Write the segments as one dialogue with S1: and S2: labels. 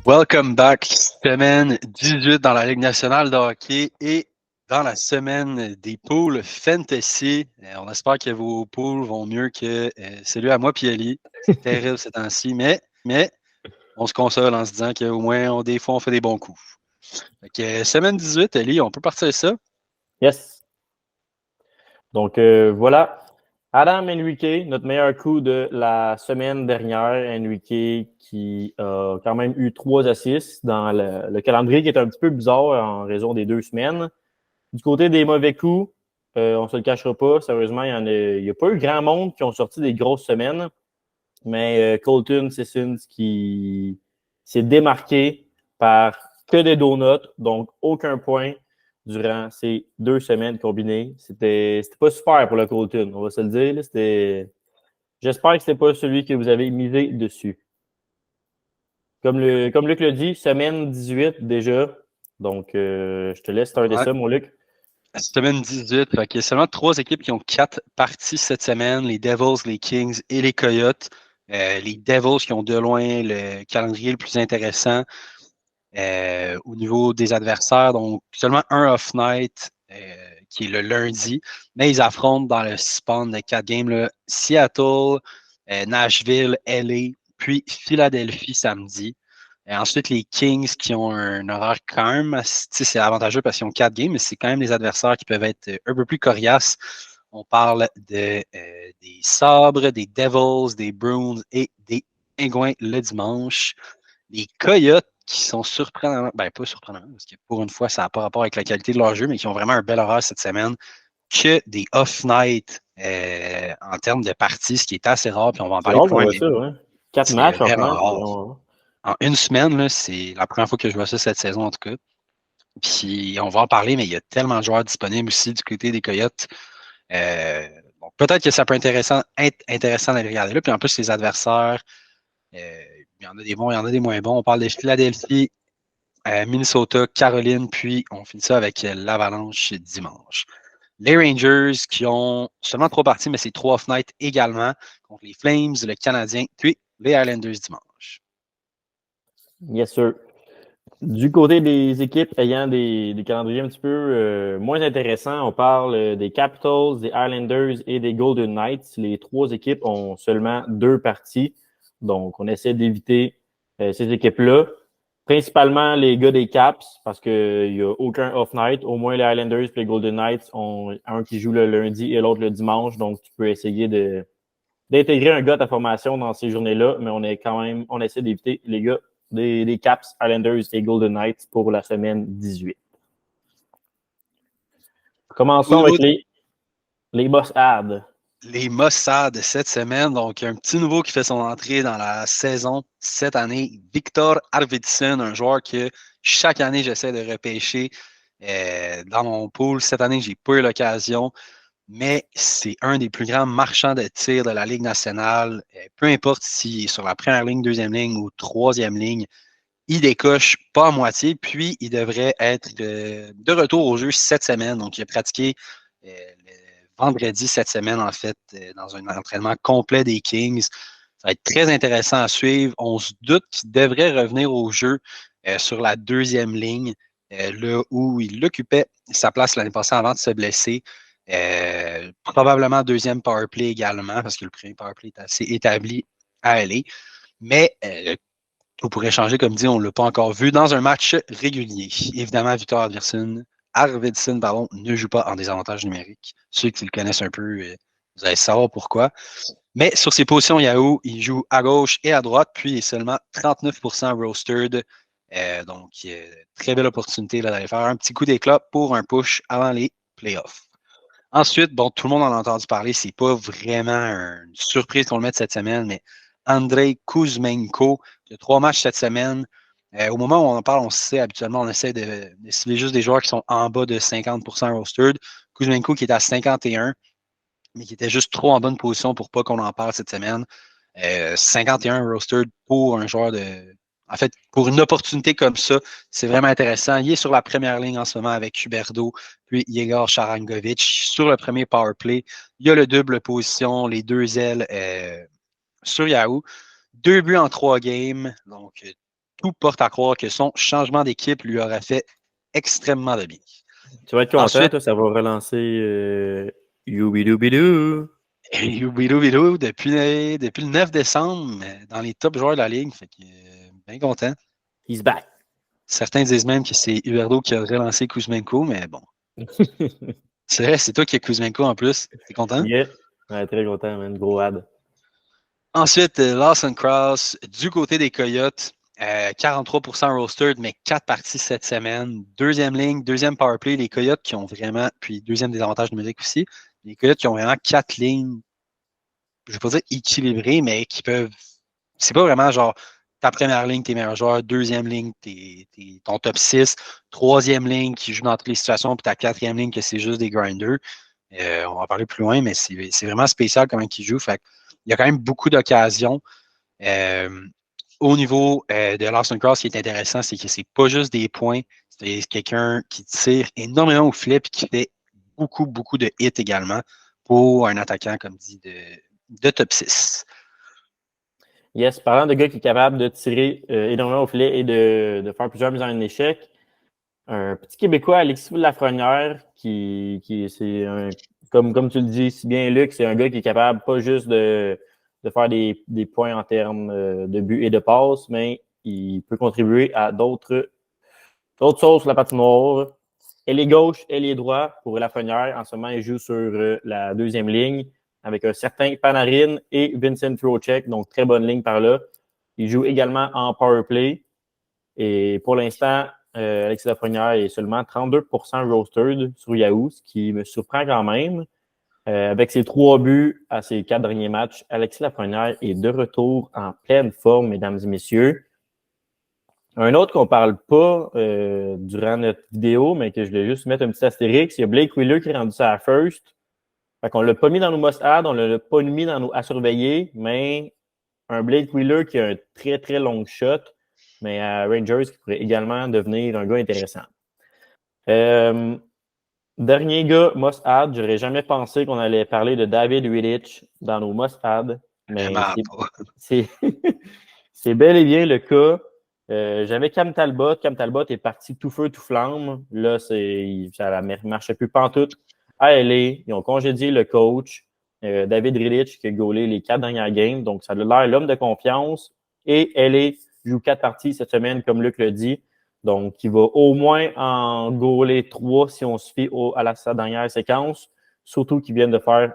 S1: Welcome back, semaine 18 dans la Ligue nationale de hockey et dans la semaine des poules fantasy. On espère que vos poules vont mieux que celui à moi et Ellie. C'est terrible ces temps-ci, mais on se console en se disant qu'au moins, des fois, on fait des bons coups. Semaine 18, Ellie, on peut partir ça?
S2: Yes. Donc voilà, Adam Henrique, notre meilleur coup de la semaine dernière. Henrique qui a quand même eu 3 assists dans le calendrier qui est un petit peu bizarre en raison des 2 semaines. Du côté des mauvais coups, on ne se le cachera pas, sérieusement, il n'y a pas eu grand monde qui ont sorti des grosses semaines, mais Colton Sissons qui s'est démarqué par que des donuts, donc aucun point durant ces 2 semaines combinées. C'était pas super pour le Colton, on va se le dire. Là, j'espère que c'était pas celui que vous avez misé dessus. Comme Luc l'a dit, semaine 18 déjà. Donc, je te laisse starter ça, mon Luc.
S1: Semaine 18, il y a seulement 3 équipes qui ont 4 parties cette semaine, les Devils, les Kings et les Coyotes. Les Devils qui ont de loin le calendrier le plus intéressant au niveau des adversaires. Donc, seulement un off-night qui est le lundi, mais ils affrontent dans le span de 4 games là, Seattle, Nashville, LA, puis Philadelphie samedi. Et ensuite, les Kings qui ont un horaire quand même, c'est avantageux parce qu'ils ont 4 games, mais c'est quand même des adversaires qui peuvent être un peu plus coriaces. On parle des Sabres, des Devils, des Bruins et des Pingouins le dimanche. Les Coyotes qui sont surprenants, ben pas surprenants, parce que pour une fois, ça n'a pas rapport avec la qualité de leur jeu, mais qui ont vraiment un bel horaire cette semaine, que des off-night en termes de parties, ce qui est assez rare, puis on va en
S2: C'est
S1: parler
S2: rare
S1: plus
S2: qu'on
S1: loin,
S2: voit
S1: mais
S2: ça, ouais. 4
S1: c'est
S2: matchs
S1: vraiment
S2: off-night, c'est
S1: rare.
S2: vraiment rare.
S1: En une semaine, là, c'est la première fois que je vois ça cette saison, en tout cas. Puis on va en parler, mais il y a tellement de joueurs disponibles aussi du côté des Coyotes. Bon, peut-être que ça peut être intéressant d'aller regarder là. Puis en plus, les adversaires, il y en a des bons, il y en a des moins bons. On parle de Philadelphie, Minnesota, Caroline, puis on finit ça avec l'Avalanche dimanche. Les Rangers qui ont seulement 3 parties, mais c'est 3 off-night également contre les Flames, le Canadien, puis les Islanders dimanche.
S2: Yes, sir. Du côté des équipes ayant des calendriers un petit peu moins intéressants, on parle des Capitals, des Islanders et des Golden Knights. Les 3 équipes ont seulement 2 parties. Donc, on essaie d'éviter ces équipes-là. Principalement les gars des Caps, parce qu'il n'y a aucun off-night. Au moins, les Islanders et les Golden Knights ont un qui joue le lundi et l'autre le dimanche. Donc, tu peux essayer d'intégrer un gars à ta formation dans ces journées-là, mais on essaie d'éviter les gars des Caps, Islanders et Golden Knights pour la semaine 18. Commençons avec les Mossad.
S1: Les Mossad cette semaine, donc un petit nouveau qui fait son entrée dans la saison cette année, Victor Arvidsson, un joueur que chaque année j'essaie de repêcher dans mon pool. Cette année, j'ai pas eu l'occasion, mais c'est un des plus grands marchands de tir de la Ligue nationale. Peu importe s'il est sur la première ligne, deuxième ligne ou troisième ligne, il décoche pas à moitié, puis il devrait être de retour au jeu cette semaine. Donc, il a pratiqué le vendredi cette semaine, en fait, dans un entraînement complet des Kings. Ça va être très intéressant à suivre. On se doute qu'il devrait revenir au jeu sur la deuxième ligne, là où il occupait sa place l'année passée avant de se blesser. Probablement deuxième power play également, parce que le premier power play est assez établi à aller. Mais tout pourrait changer, comme dit, on ne l'a pas encore vu dans un match régulier. Évidemment, Victor Arvidsson ne joue pas en désavantage numérique. Ceux qui le connaissent un peu, vous allez savoir pourquoi. Mais sur ses positions Yahoo, il joue à gauche et à droite, puis il est seulement 39% rostered. Donc, très belle opportunité là, d'aller faire un petit coup d'éclat pour un push avant les playoffs. Ensuite, bon, tout le monde en a entendu parler. C'est pas vraiment une surprise qu'on le mette cette semaine, mais Andrei Kuzmenko, il y a 3 matchs cette semaine. Au moment où on en parle, on sait habituellement, on essaie de cibler juste des joueurs qui sont en bas de 50% rostered. Kuzmenko qui est à 51, mais qui était juste trop en bonne position pour pas qu'on en parle cette semaine. 51 rostered pour un joueur de. En fait, pour une opportunité comme ça, c'est vraiment intéressant. Il est sur la première ligne en ce moment avec Huberdeau, puis Yegor Sharangovich. Sur le premier power play, il y a le double position, les 2 ailes sur Yahoo. 2 buts en 3 games. Donc, tout porte à croire que son changement d'équipe lui aura fait extrêmement de bien.
S2: Tu vas être content,
S1: Ensuite,
S2: toi, ça va relancer Youbidou.
S1: Bidou Bidou, depuis le 9 décembre, dans les top joueurs de la ligue, fait que bien content.
S2: He's back.
S1: Certains disent même que c'est Huberdeau qui a relancé Kuzmenko, mais bon. C'est vrai, c'est toi qui as Kuzmenko en plus. T'es content?
S2: Yeah. Ouais, très content, man. Gros ad.
S1: Ensuite, Lawson Cross, du côté des Coyotes, 43% rostered, mais 4 parties cette semaine. Deuxième ligne, deuxième powerplay. Les Coyotes qui ont vraiment, puis deuxième désavantage numérique aussi, les Coyotes qui ont vraiment 4 lignes, je ne vais pas dire équilibrées, mais qui peuvent. C'est pas vraiment genre ta première ligne, tes meilleurs joueurs, deuxième ligne, ton top 6, troisième ligne qui joue dans toutes les situations, puis ta quatrième ligne que c'est juste des grinders. On va en parler plus loin, mais c'est vraiment spécial comment ils jouent. Fait il y a quand même beaucoup d'occasions. Au niveau de Lawson Cross, ce qui est intéressant, c'est que c'est pas juste des points. C'est quelqu'un qui tire énormément au filet et qui fait beaucoup, beaucoup de hits également pour un attaquant, comme dit, de top 6.
S2: Yes, parlant de gars qui est capable de tirer énormément au filet et de faire plusieurs mises en échec, un petit Québécois, Alexis Lafrenière, qui c'est un, comme tu le dis si bien, Luc, c'est un gars qui est capable pas juste de faire des points en termes de but et de passes, mais il peut contribuer à d'autres choses sur la patinoire. Elle est gauche, elle est droit pour Lafrenière. En ce moment, il joue sur la deuxième ligne avec un certain Panarin et Vincent Trocheck, donc très bonne ligne par là. Il joue également en power play. Et pour l'instant, Alexis Lafrenière est seulement 32% rostered sur Yahoo, ce qui me surprend quand même. Avec ses 3 buts à ses 4 derniers matchs, Alexis Lafrenière est de retour en pleine forme, mesdames et messieurs. Un autre qu'on parle pas durant notre vidéo, mais que je voulais juste mettre un petit astérix, il y a Blake Wheeler qui est rendu ça à first. Fait qu'on l'a pas mis dans nos must-add, on l'a pas mis dans nos à surveiller, mais un Blake Wheeler qui a un très, très long shot, mais à Rangers qui pourrait également devenir un gars intéressant. Dernier gars must-add, j'aurais jamais pensé qu'on allait parler de David Rittich dans nos must-add, mais c'est c'est bel et bien le cas. J'avais Cam Talbot. Cam Talbot est parti tout feu, tout flamme. Là, ça ne marchait plus pantoute. À LA, ils ont congédié le coach, David Rittich, qui a gaulé les 4 dernières games. Donc, ça a l'air l'homme de confiance. Et LA joue 4 parties cette semaine, comme Luc l'a dit. Donc, il va au moins en gauler 3 si on se fie à sa dernière séquence. Surtout qu'il vient de faire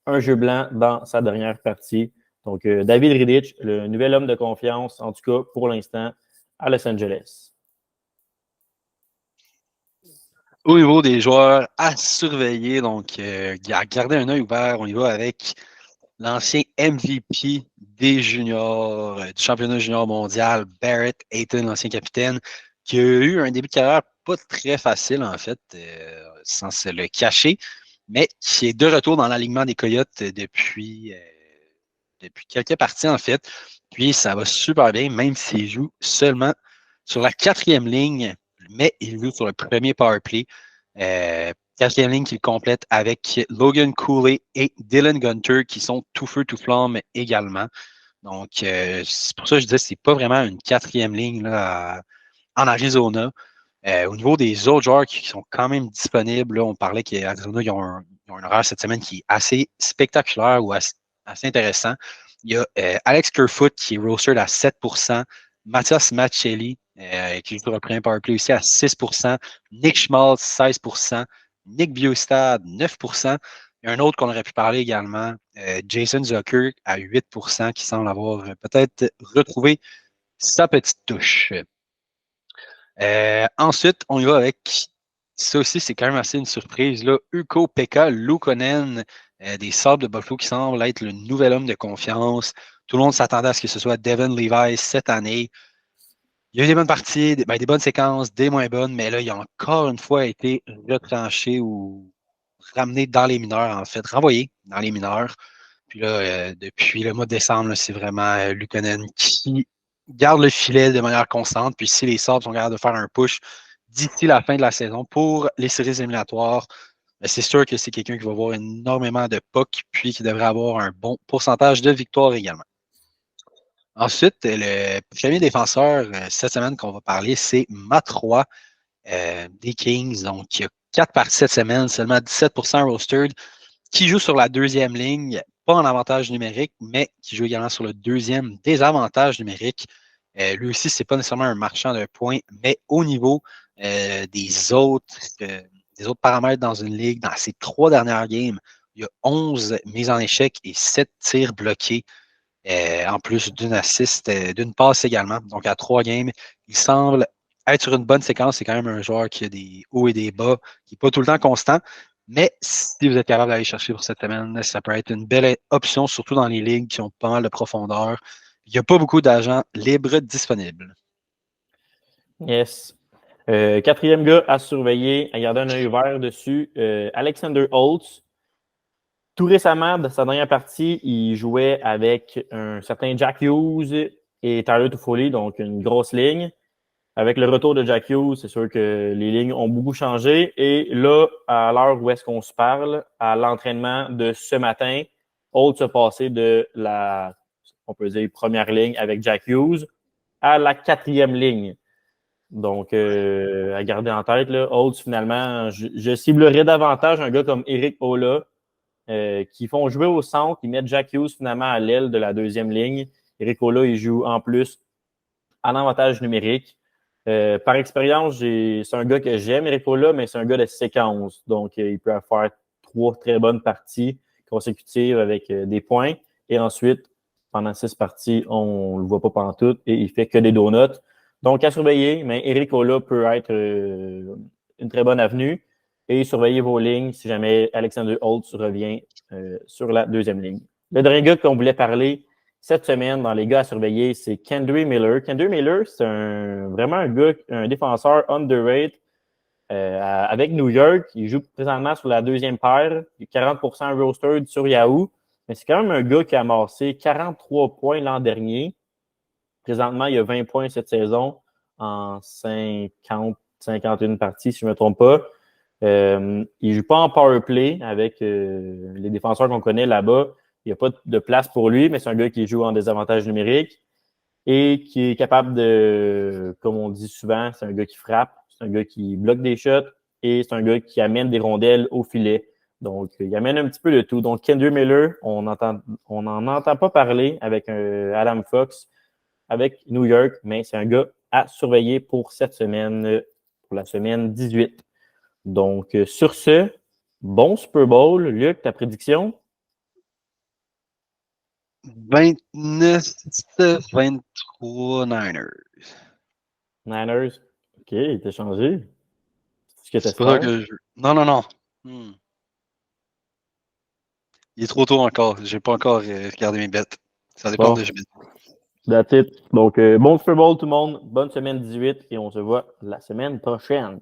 S2: un jeu blanc dans sa dernière partie. Donc, David Rittich, le nouvel homme de confiance, en tout cas pour l'instant, à Los Angeles.
S1: Au niveau des joueurs à surveiller, donc à garder un œil ouvert, on y va avec l'ancien MVP des juniors, du championnat junior mondial, Barrett Hayton, l'ancien capitaine, qui a eu un début de carrière pas très facile, en fait, sans se le cacher, mais qui est de retour dans l'alignement des Coyotes depuis quelques parties, en fait. Puis ça va super bien, même s'il joue seulement sur la quatrième ligne, mais il joue sur le premier power play. Quatrième ligne qu'il complète avec Logan Cooley et Dylan Gunter qui sont tout feu, tout flamme également. Donc, c'est pour ça que je disais que c'est pas vraiment une quatrième ligne là, en Arizona. Au niveau des autres joueurs qui sont quand même disponibles, là, on parlait qu'Arizona, ils ont un horaire cette semaine qui est assez spectaculaire ou assez intéressant. Il y a Alex Kerfoot qui est rostered à 7%, Mathias Maccelli qui joue sur le premier powerplay aussi à 6%, Nick Schmaltz 16%, Nick Bjugstad 9%. Il y a un autre qu'on aurait pu parler également, Jason Zucker à 8%, qui semble avoir peut-être retrouvé sa petite touche. Ensuite, on y va avec, ça aussi, c'est quand même assez une surprise, là, Ukko-Pekka Luukkonen des Sabres de Buffalo qui semble être le nouvel homme de confiance. Tout le monde s'attendait à ce que ce soit Devin Levi cette année. Il y a eu des bonnes parties, des bonnes séquences, des moins bonnes, mais là, il a encore une fois été retranché ou ramené dans les mineurs, en fait, renvoyé dans les mineurs. Puis là, depuis le mois de décembre, c'est vraiment Luukkonen qui garde le filet de manière constante. Puis si les Sabres sont capables de faire un push d'ici la fin de la saison pour les séries éliminatoires, c'est sûr que c'est quelqu'un qui va avoir énormément de puck, puis qui devrait avoir un bon pourcentage de victoires également. Ensuite, le premier défenseur cette semaine qu'on va parler, c'est Matt Roy des Kings. Donc, il y a 4 parties cette semaine, seulement 17% rostered, qui joue sur la deuxième ligne, pas en avantage numérique, mais qui joue également sur le deuxième désavantage numérique. Lui aussi, ce n'est pas nécessairement un marchand de points, mais au niveau des autres paramètres dans une ligue, dans ces 3 dernières games, il y a 11 mises en échec et 7 tirs bloqués. En plus d'une assist, d'une passe également. Donc, à 3 games, il semble être sur une bonne séquence. C'est quand même un joueur qui a des hauts et des bas, qui n'est pas tout le temps constant. Mais si vous êtes capable d'aller chercher pour cette semaine, ça peut être une belle option, surtout dans les ligues qui ont pas mal de profondeur. Il n'y a pas beaucoup d'agents libres disponibles.
S2: Yes. Quatrième gars à surveiller, à garder un œil ouvert dessus, Alexander Holtz. Tout récemment, dans sa dernière partie, il jouait avec un certain Jack Hughes et Tyler Toffoli, donc une grosse ligne. Avec le retour de Jack Hughes, c'est sûr que les lignes ont beaucoup changé. Et là, à l'heure où est-ce qu'on se parle, à l'entraînement de ce matin, Holtz a passé de la, on peut dire, première ligne avec Jack Hughes à la 4e ligne. Donc, à garder en tête, là, Holtz, finalement, je ciblerais davantage un gars comme Eric Ola, qui font jouer au centre. Ils mettent Jack Hughes, finalement, à l'aile de la deuxième ligne. Eric Ola, il joue en plus en avantage numérique. Par expérience, c'est un gars que j'aime, Eric Ola, mais c'est un gars de séquence. Donc, il peut faire 3 très bonnes parties consécutives avec des points. Et ensuite, pendant 6 parties, on ne le voit pas pantoute et il fait que des donuts. Donc, à surveiller, mais Eric Ola peut être une très bonne avenue. Et surveillez vos lignes si jamais Alexander Holtz revient sur la deuxième ligne. Le dernier gars qu'on voulait parler cette semaine dans les gars à surveiller, c'est Kendre Miller. Kendre Miller, c'est vraiment un gars, un défenseur underrated avec New York. Il joue présentement sur la deuxième paire. Il est 40% rostered sur Yahoo. Mais c'est quand même un gars qui a amassé 43 points l'an dernier. Présentement, il y a 20 points cette saison en 51 parties, si je ne me trompe pas. Il ne joue pas en power play avec les défenseurs qu'on connaît là-bas. Il n'y a pas de place pour lui, mais c'est un gars qui joue en désavantage numérique et qui est capable de, comme on dit souvent, c'est un gars qui frappe, c'est un gars qui bloque des shots et c'est un gars qui amène des rondelles au filet. Donc, il amène un petit peu de tout. Donc, Kendre Miller, on n'en entend pas parler avec Adam Fox, avec New York, mais c'est un gars à surveiller pour cette semaine, pour la semaine 18. Donc, sur ce, bon Super Bowl. Luc, ta prédiction?
S1: 29-23 Niners.
S2: Niners. OK, il t'a changé. C'est ce que tu
S1: C'est pas ça
S2: espères?
S1: que je... Non, non, non. Il est trop tôt encore. J'ai pas encore regardé mes bêtes. Ça dépend
S2: Bon,
S1: de je bête.
S2: that's it. Donc, bon Super Bowl tout le monde. Bonne semaine 18 et on se voit la semaine prochaine.